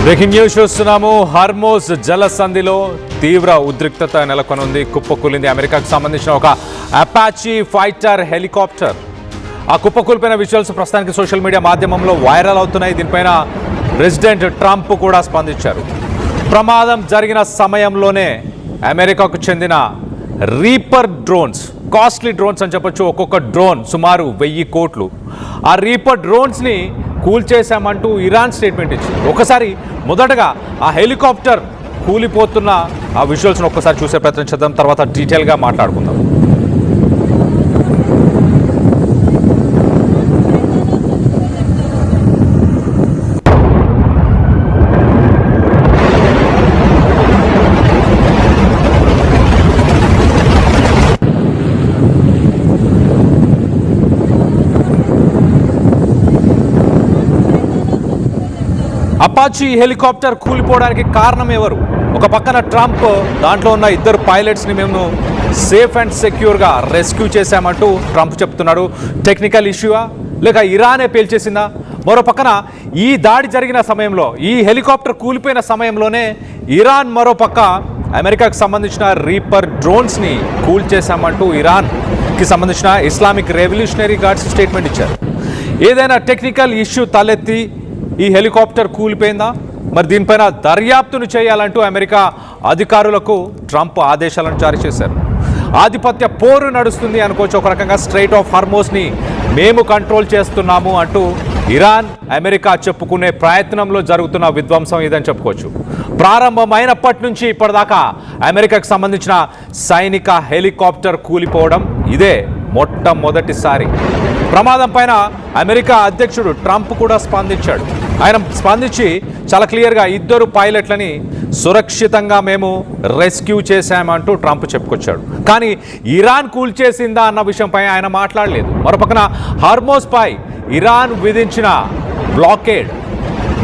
Breaking news చూస్తున్నాము. Hormuz జలసంధిలో తీవ్ర ఉద్రిక్తత నెలకొనుంది. కుప్పకూలింది అమెరికాకు సంబంధించిన ఒక అపాచీ ఫైటర్ హెలికాప్టర్. ఆ కుప్పకూలిపోయిన విజువల్స్ ప్రస్తుతానికి సోషల్ మీడియా మాధ్యమంలో వైరల్ అవుతున్నాయి. దీనిపైన ప్రెసిడెంట్ ట్రంప్ కూడా స్పందించారు. ప్రమాదం జరిగిన సమయంలోనే అమెరికాకు చెందిన రీపర్ డ్రోన్స్, కాస్ట్లీ డ్రోన్స్ అని చెప్పొచ్చు, ఒక్కొక్క డ్రోన్ సుమారు 1000 కోట్లు, ఆ రీపర్ డ్రోన్స్ని కూల్చేశామంటూ ఇరాన్ స్టేట్మెంట్ ఇచ్చింది. ఒకసారి మొదటగా ఆ హెలికాప్టర్ కూలిపోతున్న ఆ విజువల్స్ని ఒక్కసారి చూసే ప్రయత్నం చేద్దాం, తర్వాత డీటెయిల్గా మాట్లాడుకుందాం. అపాచీ హెలికాప్టర్ కూలిపోవడానికి కారణం ఎవరు? ఒక పక్కన ట్రంప్ దాంట్లో ఉన్న 2 పైలట్స్ని మేము సేఫ్ అండ్ సెక్యూర్గా రెస్క్యూ చేశామంటూ ట్రంప్ చెప్తున్నాడు. టెక్నికల్ ఇష్యూవా లేక ఇరానే పేల్చేసిందా? మరో పక్కన ఈ దాడి జరిగిన సమయంలో, ఈ హెలికాప్టర్ కూలిపోయిన సమయంలోనే ఇరాన్ మరో పక్క అమెరికాకు సంబంధించిన రీపర్ డ్రోన్స్ని కూల్చేశామంటూ ఇరాన్కి సంబంధించిన ఇస్లామిక్ రెవల్యూషనరీ గార్డ్స్ స్టేట్మెంట్ ఇచ్చారు. ఏదైనా టెక్నికల్ ఇష్యూ తలెత్తి ఈ హెలికాప్టర్ కూలిపోయిందా? మరి దీనిపైన దర్యాప్తును చేయాలంటూ అమెరికా అధికారులకు ట్రంప్ ఆదేశాలను జారీ చేశారు. ఆధిపత్య పోరు నడుస్తుంది అనుకోవచ్చు. ఒక రకంగా స్ట్రైట్ ఆఫ్ హార్మోజ్ని మేము కంట్రోల్ చేస్తున్నాము అంటూ ఇరాన్ అమెరికా చెప్పుకునే ప్రయత్నంలో జరుగుతున్న విధ్వంసం ఇదని చెప్పుకోవచ్చు. ప్రారంభమైనప్పటి నుంచి ఇప్పటిదాకా అమెరికాకు సంబంధించిన సైనిక హెలికాప్టర్ కూలిపోవడం ఇదే మొట్టమొదటిసారి. ప్రమాదం పైన అమెరికా అధ్యక్షుడు ట్రంప్ కూడా స్పందించాడు. ఆయన స్పందించి చాలా క్లియర్గా 2 పైలట్లని సురక్షితంగా మేము రెస్క్యూ చేశామంటూ ట్రంప్ చెప్పుకొచ్చాడు. కానీ ఇరాన్ కూల్చేసిందా అన్న విషయంపై ఆయన మాట్లాడలేదు. మరోపక్కన హార్మోజ్పై ఇరాన్ విధించిన బ్లాకేడ్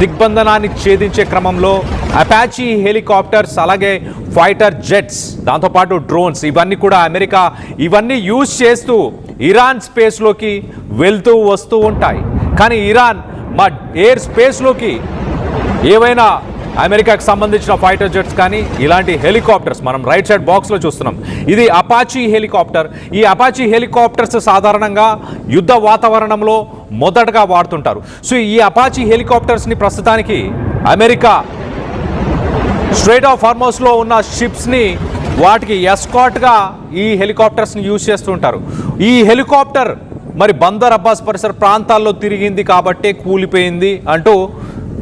దిగ్బంధనాన్ని ఛేదించే క్రమంలో అపాచీ హెలికాప్టర్స్, అలాగే ఫైటర్ జెట్స్, దాంతోపాటు డ్రోన్స్, ఇవన్నీ కూడా అమెరికా ఇవన్నీ యూజ్ చేస్తూ ఇరాన్ స్పేస్లోకి వెళ్తూ వస్తూ ఉంటాయి. కానీ ఇరాన్ మా ఎయిర్ స్పేస్లోకి ఏవైనా అమెరికాకు సంబంధించిన ఫైటర్ జెట్స్ కానీ ఇలాంటి హెలికాప్టర్స్ మనం రైట్ సైడ్ బాక్స్లో చూస్తున్నాం. ఇది అపాచీ హెలికాప్టర్. ఈ అపాచీ హెలికాప్టర్స్ సాధారణంగా యుద్ధ వాతావరణంలో మొదటగా వాడుతుంటారు. సో ఈ అపాచీ హెలికాప్టర్స్ని ప్రస్తుతానికి అమెరికా స్ట్రైట్ ఆఫ్ హార్మోజ్లో ఉన్న షిప్స్ని వాటికి ఎస్కాట్గా ఈ హెలికాప్టర్స్ని యూజ్ చేస్తుంటారు. ఈ హెలికాప్టర్ మరి బందర్ అబ్బాస్ పరిసర ప్రాంతాల్లో తిరిగింది కాబట్టే కూలిపోయింది అంటూ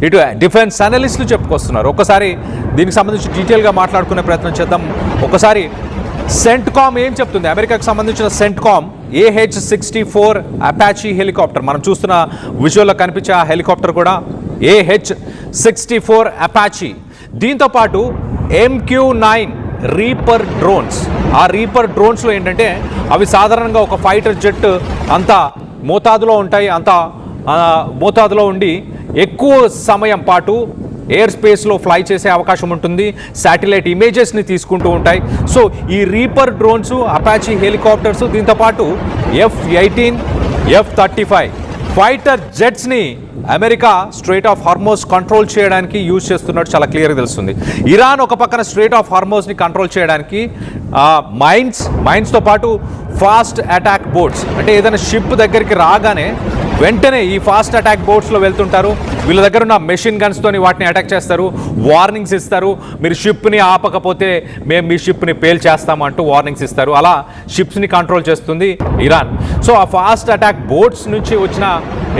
ఇటు డిఫెన్స్ అనలిస్టులు చెప్పుకొస్తున్నారు. ఒకసారి దీనికి సంబంధించి డీటెయిల్గా మాట్లాడుకునే ప్రయత్నం చేద్దాం. ఒకసారి సెంట్కామ్ ఏం చెప్తుంది? అమెరికాకు సంబంధించిన సెంట్కామ్ AH-64 అపాచీ హెలికాప్టర్, మనం చూస్తున్న విజువల్లో కనిపించే ఆ హెలికాప్టర్ కూడా AH-64 అపాచీ. దీంతోపాటు MQ-9 రీపర్ డ్రోన్స్. ఆ రీపర్ డ్రోన్స్లో ఏంటంటే అవి సాధారణంగా ఒక ఫైటర్ జెట్ అంత మోతాదులో ఉంటాయి. అంత మోతాదులో ఉండి ఎక్కువ సమయం పాటు ఎయిర్ స్పేస్లో ఫ్లై చేసే అవకాశం ఉంటుంది. శాటిలైట్ ఇమేజెస్ని తీసుకుంటూ ఉంటాయి. సో ఈ రీపర్ డ్రోన్స్, అపాచీ హెలికాప్టర్స్, దీంతోపాటు F-18, F-35 ఫైటర్ జెట్స్ని America strait of Hormuz control చేయడానికి యూజ్ చేస్తున్నట్టు చాలా క్లియర్గా తెలుస్తుంది. ఇరాన్ ఒక పక్కన స్ట్రైట్ ఆఫ్ హార్మోజ్ని కంట్రోల్ చేయడానికి మైన్స్తో పాటు ఫాస్ట్ అటాక్ బోట్స్, అంటే ఏదైనా షిప్ దగ్గరికి రాగానే వెంటనే ఈ ఫాస్ట్ అటాక్ బోట్స్లో వెళ్తుంటారు. వీళ్ళ దగ్గర ఉన్న మెషిన్ గన్స్తోని వాటిని అటాక్ చేస్తారు, వార్నింగ్స్ ఇస్తారు. మీరు షిప్ని ఆపకపోతే మేము మీ షిప్ని పేల్చేస్తామంటూ వార్నింగ్స్ ఇస్తారు. అలా షిప్స్ని కంట్రోల్ చేస్తుంది ఇరాన్. సో ఆ ఫాస్ట్ అటాక్ బోట్స్ నుంచి వచ్చిన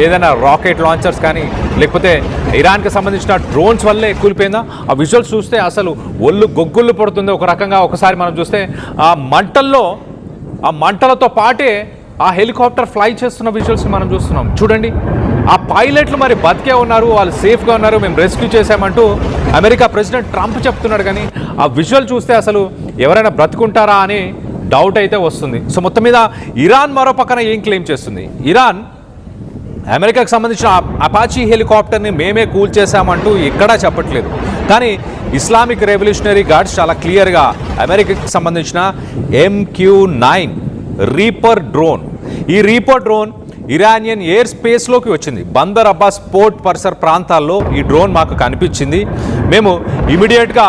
ఏదైనా రాకెట్ లాంచర్స్ కానీ లేకపోతే ఇరాన్కి సంబంధించిన డ్రోన్స్ వల్లే కూలిపోయిందా? ఆ విజువల్స్ చూస్తే అసలు ఒళ్ళు గొగ్గుళ్ళు పడుతుంది. ఒక రకంగా ఒకసారి మనం చూస్తే ఆ మంటలతో పాటే ఆ హెలికాప్టర్ ఫ్లై చేస్తున్న విజువల్స్ని మనం చూస్తున్నాం. చూడండి, ఆ పైలట్లు మరి బతికే ఉన్నారు, వాళ్ళు సేఫ్గా ఉన్నారు, మేము రెస్క్యూ చేశామంటూ అమెరికా ప్రెసిడెంట్ ట్రంప్ చెప్తున్నాడు. కానీ ఆ విజువల్ చూస్తే అసలు ఎవరైనా బ్రతుకుంటారా అని డౌట్ అయితే వస్తుంది. సో మొత్తం మీద ఇరాన్ మరో పక్కన ఏం క్లెయిమ్ చేస్తుంది? ఇరాన్ అమెరికాకు సంబంధించిన అపాచీ హెలికాప్టర్ని మేమే కూల్చేశామంటూ ఎక్కడా చెప్పట్లేదు. కానీ ఇస్లామిక్ రెవల్యూషనరీ గార్డ్స్ చాలా క్లియర్గా అమెరికాకి సంబంధించిన MQ-9 రీపర్ డ్రోన్, ఈ రీపర్ డ్రోన్ ఇరానియన్ ఎయిర్ స్పేస్లోకి వచ్చింది. బందర్ అబ్బాస్ పోర్ట్ పరిసర ప్రాంతాల్లో ఈ డ్రోన్ మాకు కనిపించింది. మేము ఇమీడియట్గా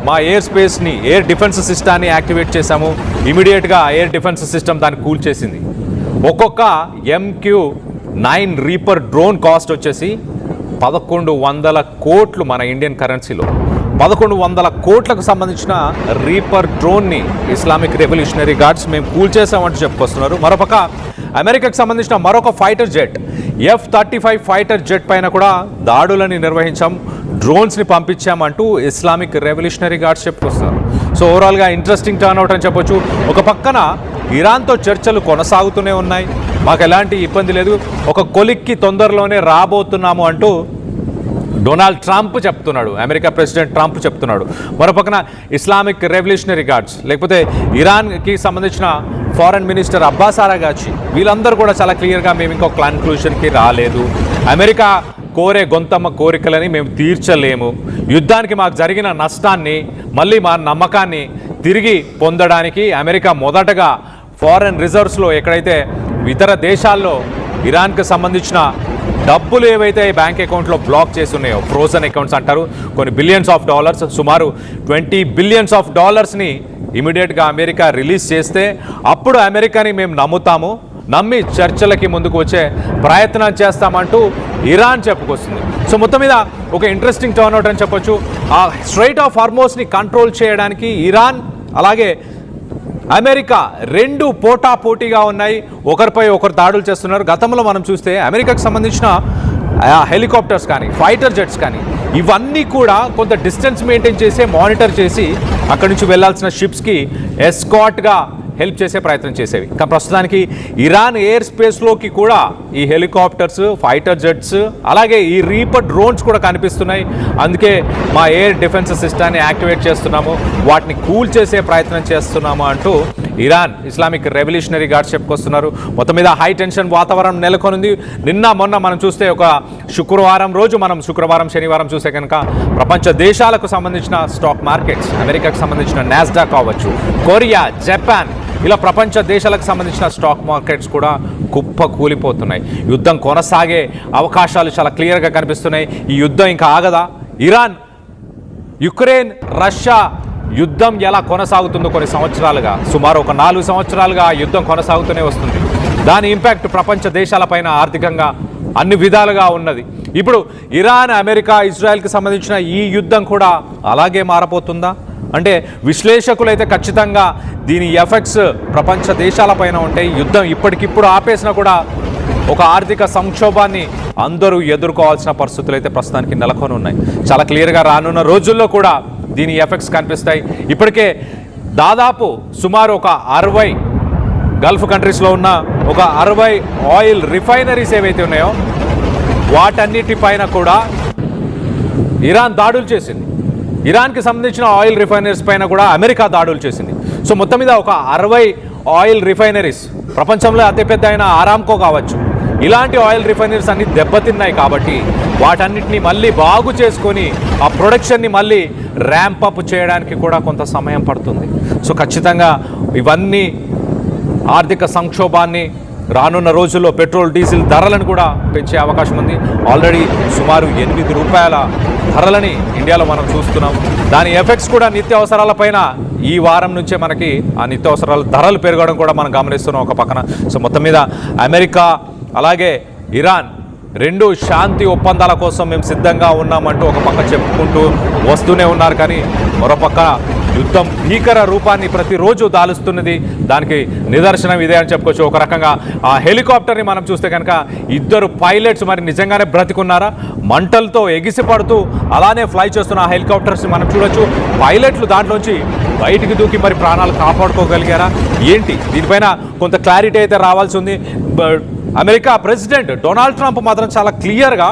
మా ఎయిర్ స్పేస్ని, ఎయిర్ డిఫెన్స్ సిస్టాన్ని యాక్టివేట్ చేశాము. ఇమీడియట్గా ఎయిర్ డిఫెన్స్ సిస్టమ్ దాన్ని కూల్ చేసింది. ఒక్కొక్క MQ-9 రీపర్ డ్రోన్ కాస్ట్ వచ్చేసి 1100 కోట్లు మన ఇండియన్ కరెన్సీలో. 1100 కోట్లకు సంబంధించిన రీపర్ డ్రోన్ని ఇస్లామిక్ రెవల్యూషనరీ గార్డ్స్ మేము కూల్ చేసామంటూ చెప్పుకొస్తున్నారు. మరోపక్క అమెరికాకు సంబంధించిన మరొక fighter jet F-35 fighter jet పైన కూడా దాడులని నిర్వహించాం, డ్రోన్స్ని పంపించామంటూ ఇస్లామిక్ రెవల్యూషనరీ గార్డ్స్ చెప్పుకొస్తున్నారు. సో ఓవరాల్గా ఇంట్రెస్టింగ్ టర్న్అవుట్ అని చెప్పొచ్చు. ఒక పక్కన ఇరాన్తో చర్చలు కొనసాగుతూనే ఉన్నాయి, మాకు ఎలాంటి ఇబ్బంది లేదు, ఒక కొలిక్కి తొందరలోనే రాబోతున్నాము అంటూ డొనాల్డ్ ట్రంప్ చెప్తున్నాడు, అమెరికా ప్రెసిడెంట్ ట్రంప్ చెప్తున్నాడు. మరోపక్కన ఇస్లామిక్ రెవల్యూషనరీ గార్డ్స్ లేకపోతే ఇరాన్కి సంబంధించిన ఫారెన్ మినిస్టర్ అబ్బాస్ అరాగాచి వీళ్ళందరూ కూడా చాలా క్లియర్గా మేము ఇంకో కన్క్లూషన్కి రాలేదు, అమెరికా కోరే గొంతమ్మ కోరికలని మేము తీర్చలేము, యుద్ధానికి మాకు జరిగిన నష్టాన్ని మళ్ళీ మా నమ్మకాన్ని తిరిగి పొందడానికి అమెరికా మొదటగా ఫారెన్ రిజర్వ్స్లో ఎక్కడైతే ఇతర దేశాల్లో ఇరాన్కి సంబంధించిన డబ్బులు ఏవైతే బ్యాంక్ అకౌంట్లో బ్లాక్ చేసి ఉన్నాయో, ఫ్రోజన్ అకౌంట్స్ అంటారు, కొన్ని బిలియన్స్ ఆఫ్ డాలర్స్, సుమారు $20 బిలియన్స్ ఇమీడియట్గా అమెరికా రిలీజ్ చేస్తే అప్పుడు అమెరికాని మేము నమ్ముతాము, నమ్మి చర్చలకి ముందుకు వచ్చే ప్రయత్నం చేస్తామంటూ ఇరాన్ చెప్పుకొస్తుంది. సో మొత్తం మీద ఒక ఇంట్రెస్టింగ్ టర్న్అవుట్ అని చెప్పొచ్చు. ఆ స్ట్రైట్ ఆఫ్ హార్మోస్ని కంట్రోల్ చేయడానికి ఇరాన్ అలాగే అమెరికా రెండు పోటాపోటీగా ఉన్నాయి, ఒకరిపై ఒకరు దాడులు చేస్తున్నారు. గతంలో మనం చూస్తే అమెరికాకు సంబంధించిన హెలికాప్టర్స్ కానీ ఫైటర్ జెట్స్ కానీ ఇవన్నీ కూడా కొంత డిస్టెన్స్ మెయింటైన్ చేసి మానిటర్ చేసి అక్కడి నుంచి వెళ్లాల్సిన షిప్స్కి ఎస్కాట్గా హెల్ప్ చేసే ప్రయత్నం చేసేవి. కానీ ప్రస్తుతానికి ఇరాన్ ఎయిర్ స్పేస్లోకి కూడా ఈ హెలికాప్టర్స్, ఫైటర్ జెట్స్ అలాగే ఈ రీపర్ డ్రోన్స్ కూడా కనిపిస్తున్నాయి. అందుకే మా ఎయిర్ డిఫెన్స్ సిస్టాన్ని యాక్టివేట్ చేస్తున్నాము, వాటిని కూల్ చేసే ప్రయత్నం చేస్తున్నాము అంటూ ఇరాన్ ఇస్లామిక్ రెవల్యూషనరీ గార్డ్స్ చెప్పుకొస్తున్నారు. మొత్తం మీద హై టెన్షన్ వాతావరణం నెలకొనింది. నిన్న మొన్న మనం చూస్తే ఒక శుక్రవారం శనివారం చూస్తే కనుక ప్రపంచ దేశాలకు సంబంధించిన స్టాక్ మార్కెట్స్, అమెరికాకు సంబంధించిన నాస్డాక్ కావచ్చు, కొరియా, జపాన్ ఇలా ప్రపంచ దేశాలకు సంబంధించిన స్టాక్ మార్కెట్స్ కూడా కుప్ప కూలిపోతున్నాయి. యుద్ధం కొనసాగే అవకాశాలు చాలా క్లియర్గా కనిపిస్తున్నాయి. ఈ యుద్ధం ఇంకా ఆగదా? ఇరాన్, యుక్రెయిన్, రష్యా యుద్ధం ఎలా కొనసాగుతుందో కొన్ని సంవత్సరాలుగా, సుమారు ఒక 4 సంవత్సరాలుగా యుద్ధం కొనసాగుతూనే వస్తుంది. దాని ఇంపాక్ట్ ప్రపంచ దేశాలపైన ఆర్థికంగా అన్ని విధాలుగా ఉన్నది. ఇప్పుడు ఇరాన్, అమెరికా, ఇజ్రాయెల్కి సంబంధించిన ఈ యుద్ధం కూడా అలాగే మారబోతుందా అంటే విశ్లేషకులు అయితే ఖచ్చితంగా దీని ఎఫెక్ట్స్ ప్రపంచ దేశాలపైన ఉంటాయి. యుద్ధం ఇప్పటికిప్పుడు ఆపేసినా కూడా ఒక ఆర్థిక సంక్షోభాన్ని అందరూ ఎదుర్కోవాల్సిన పరిస్థితులు అయితే ప్రస్తుతానికి నెలకొని ఉన్నాయి. చాలా క్లియర్గా రానున్న రోజుల్లో కూడా దీని ఎఫెక్ట్స్ కనిపిస్తాయి. ఇప్పటికే దాదాపు సుమారు ఒక 60 గల్ఫ్ కంట్రీస్లో ఉన్న ఒక 60 ఆయిల్ రిఫైనరీస్ ఏవైతే ఉన్నాయో వాటన్నిటిపైన కూడా ఇరాన్ దాడులు చేసింది. ఇరాన్కి సంబంధించిన ఆయిల్ రిఫైనరీస్ పైన కూడా అమెరికా దాడులు చేసింది. సో మొత్తం మీద ఒక 60 ఆయిల్ రిఫైనరీస్, ప్రపంచంలో అతిపెద్ద అయిన ఆరామ్కో కావచ్చు, ఇలాంటి ఆయిల్ రిఫైనరీస్ అన్ని దెబ్బతిన్నాయి. కాబట్టి వాటన్నిటిని మళ్ళీ బాగు చేసుకొని ఆ ప్రొడక్షన్ని మళ్ళీ ర్యాంప్ అప్ చేయడానికి కూడా కొంత సమయం పడుతుంది. సో ఖచ్చితంగా ఇవన్నీ ఆర్థిక సంక్షోభాన్ని రానున్న రోజుల్లో పెట్రోల్, డీజిల్ ధరలను కూడా పెంచే అవకాశం ఉంది. ఆల్రెడీ సుమారు ₹8 ధరలని ఇండియాలో మనం చూస్తున్నాం. దాని ఎఫెక్ట్స్ కూడా నిత్యావసరాలపైన ఈ వారం నుంచే మనకి ఆ నిత్యావసరాల ధరలు పెరగడం కూడా మనం గమనిస్తున్నాం ఒక పక్కన. సో మొత్తం మీద అమెరికా అలాగే ఇరాన్ రెండు శాంతి ఒప్పందాల కోసం మేము సిద్ధంగా ఉన్నామంటూ ఒక పక్క చెప్పుకుంటూ వస్తూనే ఉన్నారు. కానీ మరోపక్క యుద్ధం భీకర రూపాన్ని ప్రతిరోజు దాలుస్తున్నది. దానికి నిదర్శనం ఇదే అని చెప్పుకోవచ్చు. ఒక రకంగా ఆ హెలికాప్టర్ని మనం చూస్తే కనుక 2 పైలట్స్ మరి నిజంగానే బ్రతికున్నారా? మంటలతో ఎగిసిపడుతూ అలానే ఫ్లై చేస్తున్న ఆ హెలికాప్టర్స్ని మనం చూడొచ్చు. పైలట్లు దాంట్లోంచి బయటికి దూకి మరి ప్రాణాలు కాపాడుకోగలిగారా ఏంటి? దీనిపైన కొంత క్లారిటీ అయితే రావాల్సి ఉంది. అమెరికా ప్రెసిడెంట్ డొనాల్డ్ ట్రంప్ మాత్రం చాలా క్లియర్గా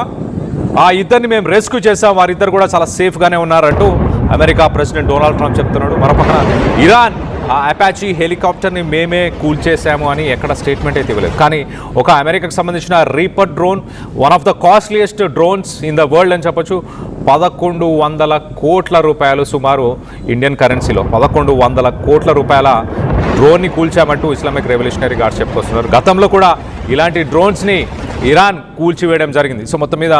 ఆ ఇద్దరిని మేము రెస్క్యూ చేసాం, వారిద్దరు కూడా చాలా సేఫ్గానే ఉన్నారంటూ అమెరికా ప్రెసిడెంట్ డొనాల్డ్ ట్రంప్ చెప్తున్నాడు. మరోపక్కన ఇరాన్ ఆ అపాచీ హెలికాప్టర్ని మేమే కూల్ చేశాము అని ఎక్కడ స్టేట్మెంట్ అయితే ఇవ్వలేదు. కానీ ఒక అమెరికాకు సంబంధించిన reaper drone, one of the costliest drones in the world అని చెప్పొచ్చు. 1100 కోట్ల రూపాయలు సుమారు ఇండియన్ కరెన్సీలో 1100 కోట్ల రూపాయల డ్రోన్ని కూల్చామంటూ ఇస్లామిక్ రెవల్యూషనరీ గార్డ్స్ చెప్పుకొస్తున్నారు. గతంలో కూడా ఇలాంటి డ్రోన్స్ని ఇరాన్ కూల్చివేయడం జరిగింది. సో మొత్తం మీద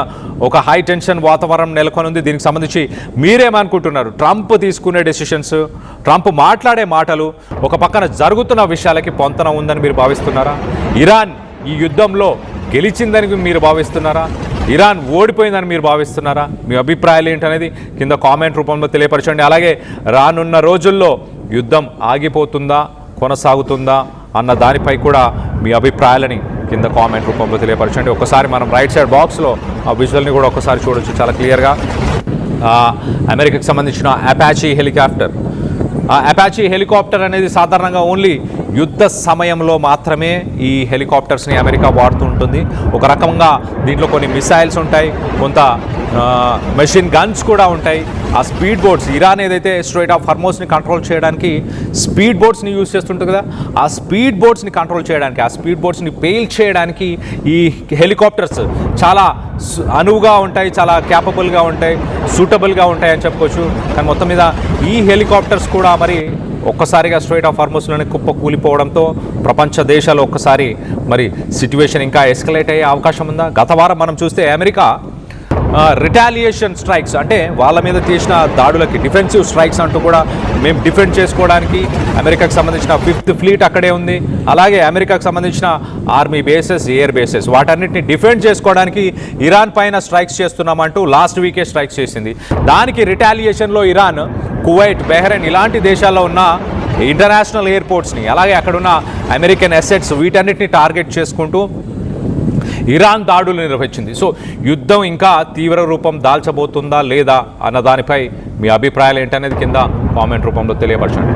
ఒక హై టెన్షన్ వాతావరణం నెలకొని ఉంది. దీనికి సంబంధించి మీరేమనుకుంటున్నారు? ట్రంప్ తీసుకునే డెసిషన్స్, ట్రంప్ మాట్లాడే మాటలు, ఒక పక్కన జరుగుతున్న విషయాలకి పొంతన ఉందని మీరు భావిస్తున్నారా? ఇరాన్ ఈ యుద్ధంలో గెలిచిందని మీరు భావిస్తున్నారా? ఇరాన్ ఓడిపోయిందని మీరు భావిస్తున్నారా? మీ అభిప్రాయాలు ఏంటనేది కింద కామెంట్ రూపంలో తెలియపరచండి. అలాగే రానున్న రోజుల్లో యుద్ధం ఆగిపోతుందా, కొనసాగుతుందా అన్న దానిపై కూడా మీ అభిప్రాయాలని కింద కామెంట్ రూపంలో తెలియపరచండి. ఒకసారి మనం రైట్ సైడ్ బాక్స్లో ఆ విజువల్ని కూడా ఒకసారి చూడొచ్చు చాలా క్లియర్గా. అమెరికాకి సంబంధించిన అపాచీ హెలికాప్టర్. ఆ అపాచీ హెలికాప్టర్ అనేది సాధారణంగా ఓన్లీ యుద్ధ సమయంలో మాత్రమే ఈ హెలికాప్టర్స్ని అమెరికా వాడుతూ ఉంటుంది. ఒక రకంగా దీంట్లో కొన్ని మిసైల్స్ ఉంటాయి, కొంత మెషిన్ గన్స్ కూడా ఉంటాయి. ఆ స్పీడ్ బోట్స్, ఇరాన్ ఏదైతే స్ట్రైట్ ఆఫ్ హార్మోస్ని కంట్రోల్ చేయడానికి స్పీడ్ బోట్స్ని యూజ్ చేస్తుంటుంది కదా, ఆ స్పీడ్ బోట్స్ని కంట్రోల్ చేయడానికి, ఆ స్పీడ్ బోట్స్ని పేల్ చేయడానికి ఈ హెలికాప్టర్స్ చాలా అనువుగా ఉంటాయి, చాలా క్యాపబుల్గా ఉంటాయి, సూటబుల్గా ఉంటాయి అని చెప్పుకోవచ్చు. కానీ మొత్తం మీద ఈ హెలికాప్టర్స్ కూడా మరి ఒక్కసారిగా స్ట్రైట్ ఆఫ్ హార్మోస్లోనే కుప్ప కూలిపోవడంతో ప్రపంచ దేశాలు ఒక్కసారి మరి సిట్యువేషన్ ఇంకా ఎస్కలేట్ అయ్యే అవకాశం ఉందా? గత వారం మనం చూస్తే అమెరికా రిటాలియేషన్ స్ట్రైక్స్, అంటే వాళ్ళ మీద చేసిన దాడులకి డిఫెన్సివ్ స్ట్రైక్స్ అంటూ కూడా మేము డిఫెండ్ చేసుకోవడానికి అమెరికాకు సంబంధించిన 5th ఫ్లీట్ అక్కడే ఉంది. అలాగే అమెరికాకు సంబంధించిన ఆర్మీ బేసెస్, ఎయిర్ బేసెస్, వాటన్నిటిని డిఫెండ్ చేసుకోవడానికి ఇరాన్ పైన స్ట్రైక్స్ చేస్తున్నామంటూ లాస్ట్ వీకే స్ట్రైక్స్ చేసింది. దానికి రిటాలియేషన్లో ఇరాన్ కువైట్, బెహ్రెయిన్ ఇలాంటి దేశాల్లో ఉన్న ఇంటర్నేషనల్ ఎయిర్పోర్ట్స్ని, అలాగే అక్కడున్న అమెరికన్ అసెట్స్, వీటన్నిటిని టార్గెట్ చేసుకుంటూ ఇరాన్ దాడులు నిర్వహించింది. సో యుద్ధం ఇంకా తీవ్ర రూపం దాల్చబోతుందా లేదా అన్న దానిపై మీ అభిప్రాయాలు ఏంటనేది కింద కామెంట్ రూపంలో తెలియపరచండి.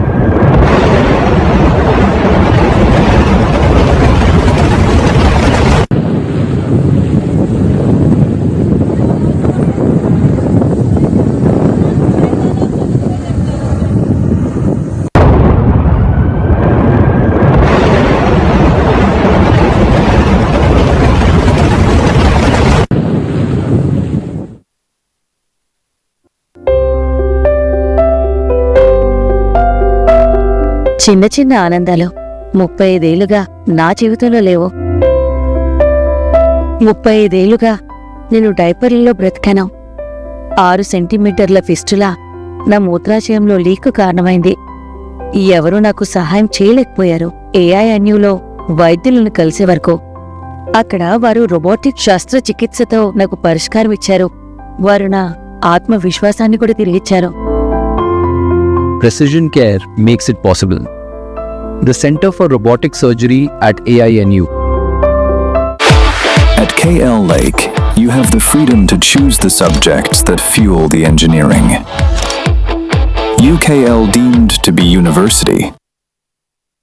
చిన్న చిన్న ఆనందాలు 35 ఏళ్లుగా నా జీవితంలో లేవు. 35 ఏళ్లుగా నేను డైపర్లలో బ్రతికాను. 6 సెంటీమీటర్ల ఫిస్టులా నా మూత్రాశయంలో లీక్ కారణమైంది. ఎవరూ నాకు సహాయం చేయలేకపోయారు. AINUలో వైద్యులను కలిసే వరకు. అక్కడ వారు రోబోటిక్ శస్త్రచికిత్సతో నాకు పరిష్కారం ఇచ్చారు. వారు నా ఆత్మవిశ్వాసాన్ని కూడా తిరిగిచ్చారు. Precision care makes it possible. The Center for Robotic Surgery at AINU. At KL Lake, you have the freedom to choose the subjects that fuel the engineering. UKL deemed to be university